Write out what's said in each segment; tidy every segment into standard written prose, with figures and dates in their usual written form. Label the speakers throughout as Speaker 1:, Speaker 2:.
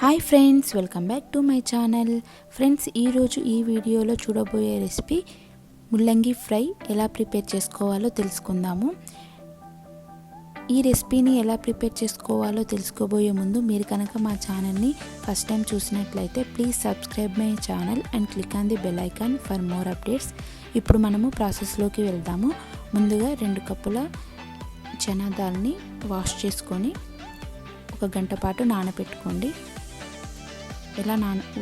Speaker 1: Hi friends, welcome back to my channel. Friends, ఈరోజు ఈ వీడియోలో చూడబోయే రెసిపీ ముల్లంగి ఫ్రై ఎలా ప్రిపేర్ చేసుకోవాలో తెలుసుకుందాము. ఈ రెసిపీని ఎలా ప్రిపేర్ చేసుకోవాలో తెలుసుకోబోయే ముందు మీరు కనుక మా ఛానల్ని ఫస్ట్ టైం చూసినట్లయితే please subscribe my channel and click on the bell icon for more updates. ఇప్పుడు మనము ప్రాసెస్లోకి వెళ్దాము. ముందుగా 2 కప్పుల చనా దాల్ని వాష్ చేసుకొని 1 గంట పాటు నానబెట్టుకోండి. ఇలా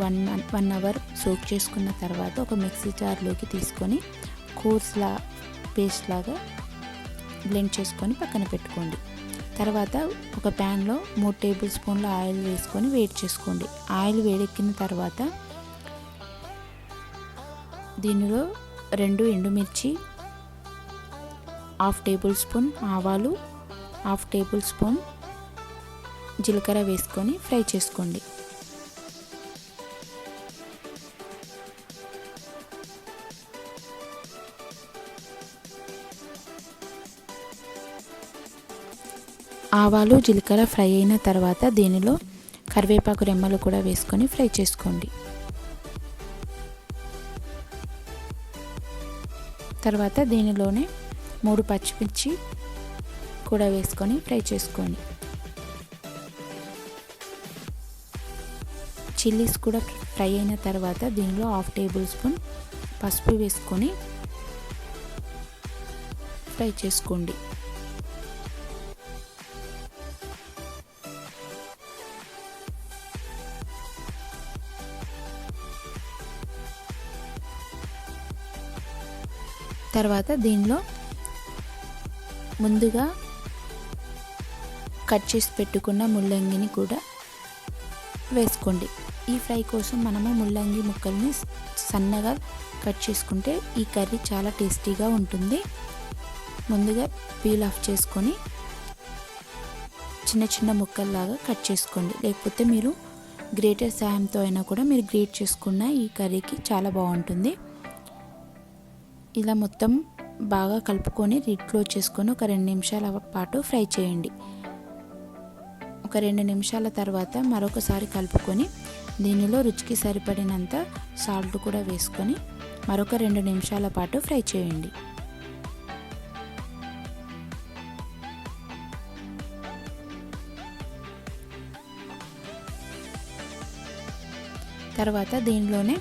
Speaker 1: 1 అవర్ సోక్ చేసుకున్న తర్వాత ఒక మిక్సీ జార్లోకి తీసుకొని కోర్స్లా పేస్ట్ లాగా బ్లెండ్ చేసుకొని పక్కన పెట్టుకోండి. తర్వాత ఒక ప్యాన్లో 3 టేబుల్ స్పూన్ల ఆయిల్ వేసుకొని వేడి చేసుకోండి. ఆయిల్ వేడెక్కిన తర్వాత దీనిలో 2 ఎండుమిర్చి, 1/2 టేబుల్ స్పూన్ ఆవాలు, 1/2 టేబుల్ స్పూన్ జీలకర్ర వేసుకొని ఫ్రై చేసుకోండి. ఆవాలు జీలకర్ర ఫ్రై అయిన తర్వాత దీనిలో కరివేపాకు రెమ్మలు కూడా వేసుకొని ఫ్రై చేసుకోండి. తర్వాత దీనిలోనే 3 పచ్చిమిర్చి కూడా వేసుకొని ఫ్రై చేసుకోండి. చిల్లీస్ కూడా ఫ్రై అయిన తర్వాత దీనిలో 1/2 టేబుల్ స్పూన్ పసుపు వేసుకొని ఫ్రై చేసుకోండి. తర్వాత దీనిలో ముందుగా కట్ చేసి పెట్టుకున్న ముల్లంగిని కూడా వేసుకోండి. ఈ ఫ్రై కోసం మనము ముల్లంగి ముక్కల్ని సన్నగా కట్ చేసుకుంటే ఈ కర్రీ చాలా టేస్టీగా ఉంటుంది. ముందుగా పీల్ ఆఫ్ చేసుకొని చిన్న చిన్న ముక్కల్లాగా కట్ చేసుకోండి. లేకపోతే మీరు గ్రేటర్ సాయంతో అయినా కూడా మీరు గ్రేట్ చేసుకున్న ఈ కర్రీకి చాలా బాగుంటుంది. ఇలా మొత్తం బాగా కలుపుకొని లిడ్ క్లోజ్ చేసుకొని ఒక 2 నిమిషాల పాటు ఫ్రై చేయండి. ఒక 2 నిమిషాల తర్వాత మరొకసారి కలుపుకొని దీనిలో రుచికి సరిపడినంత సాల్ట్ కూడా వేసుకొని మరొక 2 నిమిషాల పాటు ఫ్రై చేయండి. తర్వాత దీనిలోనే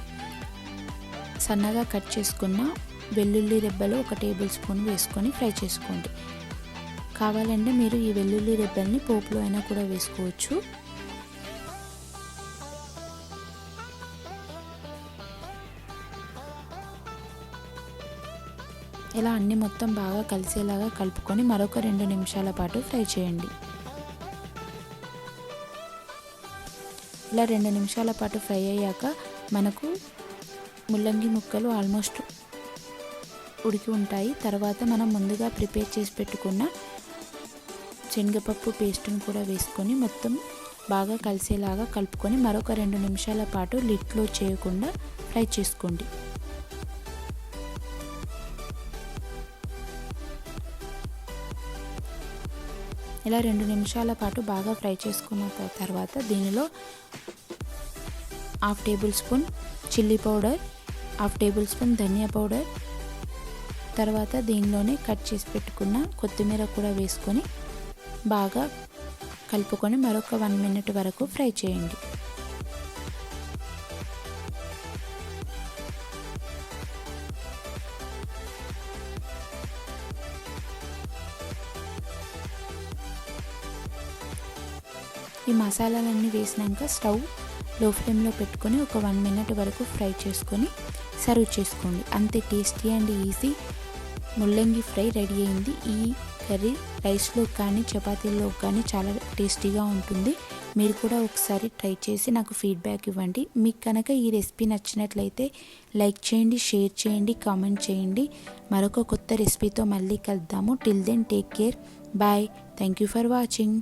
Speaker 1: సన్నగా కట్ చేసుకున్న వెల్లుల్లి రెబ్బలు 1 టేబుల్ స్పూన్ వేసుకొని ఫ్రై చేసుకోండి. కావాలంటే మీరు ఈ వెల్లుల్లి రెబ్బల్ని పోపులో అయినా కూడా వేసుకోవచ్చు. ఇలా అన్ని మొత్తం బాగా కలిసేలాగా కలుపుకొని మరొక 2 నిమిషాల పాటు ఫ్రై చేయండి. ఇలా 2 నిమిషాల పాటు ఫ్రై అయ్యాక మనకు ముల్లంగి ముక్కలు ఆల్మోస్ట్ ఉడికి ఉంటాయి. తర్వాత మనం ముందుగా ప్రిపేర్ చేసి పెట్టుకున్న శనగపప్పు పేస్ట్ని కూడా వేసుకొని మొత్తం బాగా కలిసేలాగా కలుపుకొని మరొక 2 నిమిషాల పాటు లిడ్ క్లోజ్ చేయకుండా ఫ్రై చేసుకోండి. ఇలా 2 నిమిషాల పాటు బాగా ఫ్రై చేసుకున్న తర్వాత దీనిలో 1/2 tablespoon chilli powder, 1/2 tablespoon ధనియా పౌడర్, తర్వాత దీనిలోనే కట్ చేసి పెట్టుకున్న కొత్తిమీర కూడా వేసుకొని బాగా కలుపుకొని మరొక 1 మినిట్ వరకు ఫ్రై చేయండి. ఈ మసాలాలన్నీ వేసినాక స్టవ్ లో ఫ్లేమ్లో పెట్టుకొని ఒక 1 మినిట్ వరకు ఫ్రై చేసుకొని సర్వ్ చేసుకోండి. అంతే, టేస్టీ అండ్ ఈజీ ముల్లంగి ఫ్రై రెడీ అయింది. ఈ కర్రీ రైస్లో కానీ చపాతీల్లో కానీ చాలా టేస్టీగా ఉంటుంది. మీరు కూడా ఒకసారి ట్రై చేసి నాకు ఫీడ్బ్యాక్ ఇవ్వండి. మీకు కనుక ఈ రెసిపీ నచ్చినట్లయితే లైక్ చేయండి, షేర్ చేయండి, కామెంట్ చేయండి. మరొక కొత్త రెసిపీతో మళ్ళీ కలుద్దాము. Till then take care, bye. Thank you for watching.